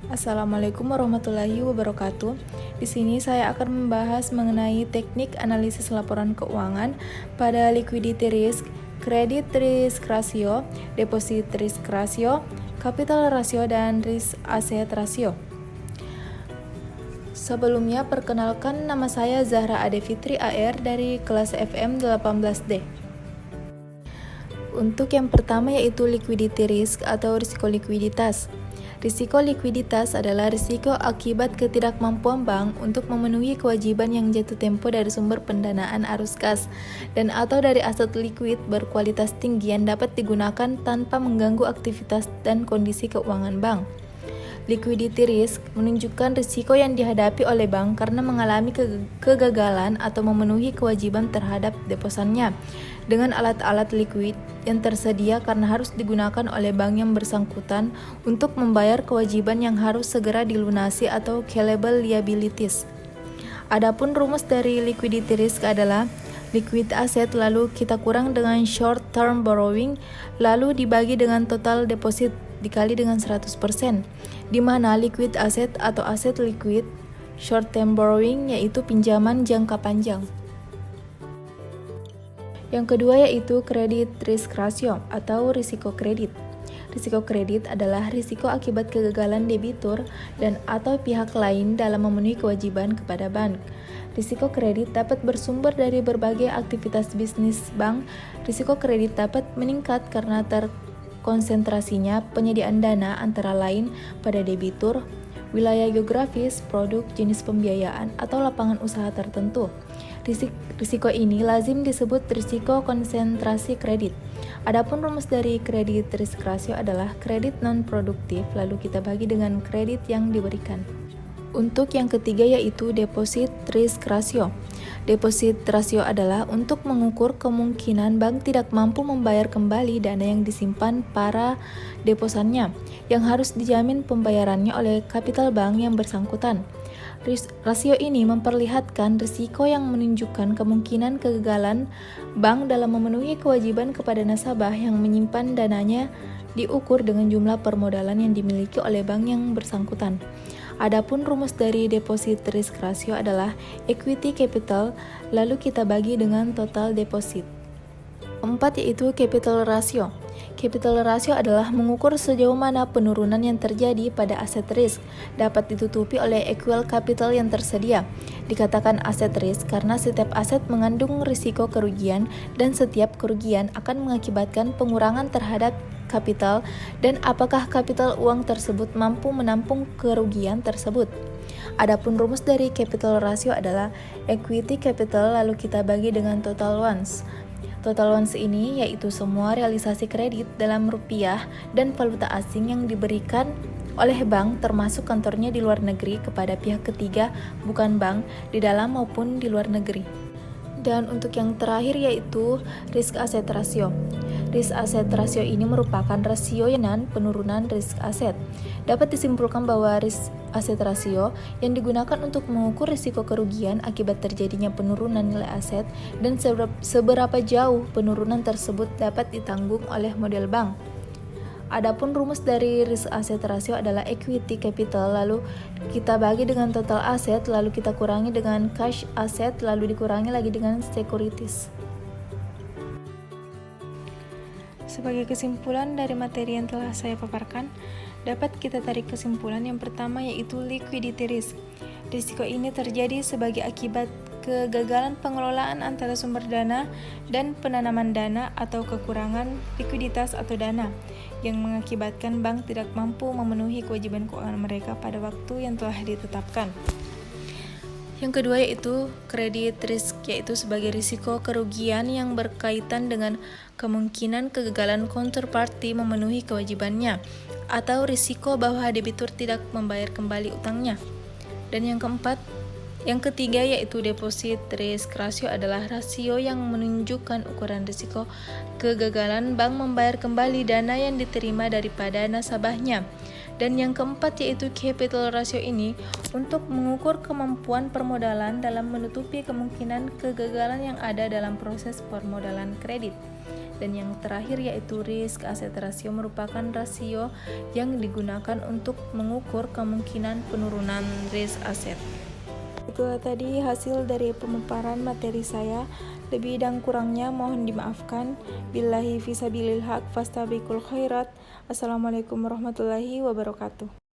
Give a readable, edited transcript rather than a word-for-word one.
Assalamualaikum warahmatullahi wabarakatuh. Di sini saya akan membahas mengenai teknik analisis laporan keuangan pada liquidity risk, credit risk ratio, deposit risk ratio, capital ratio, dan risk asset ratio. Sebelumnya, perkenalkan, nama saya Zahra Ade Fitri AR dari kelas FM 18D. Untuk yang pertama yaitu liquidity risk atau risiko likuiditas. Risiko likuiditas adalah risiko akibat ketidakmampuan bank untuk memenuhi kewajiban yang jatuh tempo dari sumber pendanaan arus kas dan atau dari aset likuid berkualitas tinggi yang dapat digunakan tanpa mengganggu aktivitas dan kondisi keuangan bank. Liquidity risk menunjukkan risiko yang dihadapi oleh bank karena mengalami kegagalan atau memenuhi kewajiban terhadap deposannya dengan alat-alat likuid yang tersedia karena harus digunakan oleh bank yang bersangkutan untuk membayar kewajiban yang harus segera dilunasi atau callable liabilities. Adapun rumus dari liquidity risk adalah liquid asset lalu kita kurang dengan short term borrowing lalu dibagi dengan total deposit dikali dengan 100%, di mana liquid asset atau aset liquid short term borrowing yaitu pinjaman jangka panjang. Yang kedua yaitu credit risk ratio atau risiko kredit. Risiko kredit adalah risiko akibat kegagalan debitur dan atau pihak lain dalam memenuhi kewajiban kepada bank. Risiko kredit dapat bersumber dari berbagai aktivitas bisnis bank. Risiko kredit dapat meningkat karena konsentrasinya penyediaan dana antara lain pada debitur, wilayah geografis, produk, jenis pembiayaan, atau lapangan usaha tertentu. Risiko ini lazim disebut risiko konsentrasi kredit. Adapun rumus dari kredit risk ratio adalah kredit non-produktif, lalu kita bagi dengan kredit yang diberikan. Untuk yang ketiga yaitu deposit risk ratio. Deposit ratio adalah untuk mengukur kemungkinan bank tidak mampu membayar kembali dana yang disimpan para deposannya, yang harus dijamin pembayarannya oleh kapital bank yang bersangkutan. Rasio ini memperlihatkan risiko yang menunjukkan kemungkinan kegagalan bank dalam memenuhi kewajiban kepada nasabah yang menyimpan dananya diukur dengan jumlah permodalan yang dimiliki oleh bank yang bersangkutan. Adapun rumus dari deposit risk ratio adalah equity capital, lalu kita bagi dengan total deposit. Keempat yaitu capital ratio. Capital ratio adalah mengukur sejauh mana penurunan yang terjadi pada aset risk dapat ditutupi oleh equal capital yang tersedia. Dikatakan aset risk karena setiap aset mengandung risiko kerugian dan setiap kerugian akan mengakibatkan pengurangan terhadap kapital dan apakah kapital uang tersebut mampu menampung kerugian tersebut. Adapun rumus dari capital ratio adalah equity capital lalu kita bagi dengan total ones. Total ones ini yaitu semua realisasi kredit dalam rupiah dan valuta asing yang diberikan oleh bank termasuk kantornya di luar negeri kepada pihak ketiga bukan bank di dalam maupun di luar negeri. Dan untuk yang terakhir yaitu risk asset ratio. Risk asset ratio ini merupakan rasio penurunan risk asset. Dapat disimpulkan bahwa risk asset ratio yang digunakan untuk mengukur risiko kerugian akibat terjadinya penurunan nilai aset dan seberapa jauh penurunan tersebut dapat ditanggung oleh model bank. Adapun rumus dari risk asset ratio adalah equity capital lalu kita bagi dengan total aset lalu kita kurangi dengan cash asset lalu dikurangi lagi dengan securities. Sebagai kesimpulan dari materi yang telah saya paparkan, dapat kita tarik kesimpulan yang pertama yaitu liquidity risk. Risiko ini terjadi sebagai akibat kegagalan pengelolaan antara sumber dana dan penanaman dana atau kekurangan likuiditas atau dana yang mengakibatkan bank tidak mampu memenuhi kewajiban keuangan mereka pada waktu yang telah ditetapkan. Yang kedua yaitu credit risk, yaitu sebagai risiko kerugian yang berkaitan dengan kemungkinan kegagalan counterparty memenuhi kewajibannya atau risiko bahwa debitur tidak membayar kembali utangnya. Dan yang ketiga yaitu deposit risk ratio adalah rasio yang menunjukkan ukuran risiko kegagalan bank membayar kembali dana yang diterima daripada nasabahnya. Dan yang keempat yaitu capital ratio ini untuk mengukur kemampuan permodalan dalam menutupi kemungkinan kegagalan yang ada dalam proses permodalan kredit. Dan yang terakhir yaitu risk asset ratio merupakan rasio yang digunakan untuk mengukur kemungkinan penurunan risk aset. Itulah tadi hasil dari pemaparan materi saya. Lebih dan kurangnya mohon dimaafkan. Billahi fisabilil haq fastabiqul khairat. Assalamualaikum warahmatullahi wabarakatuh.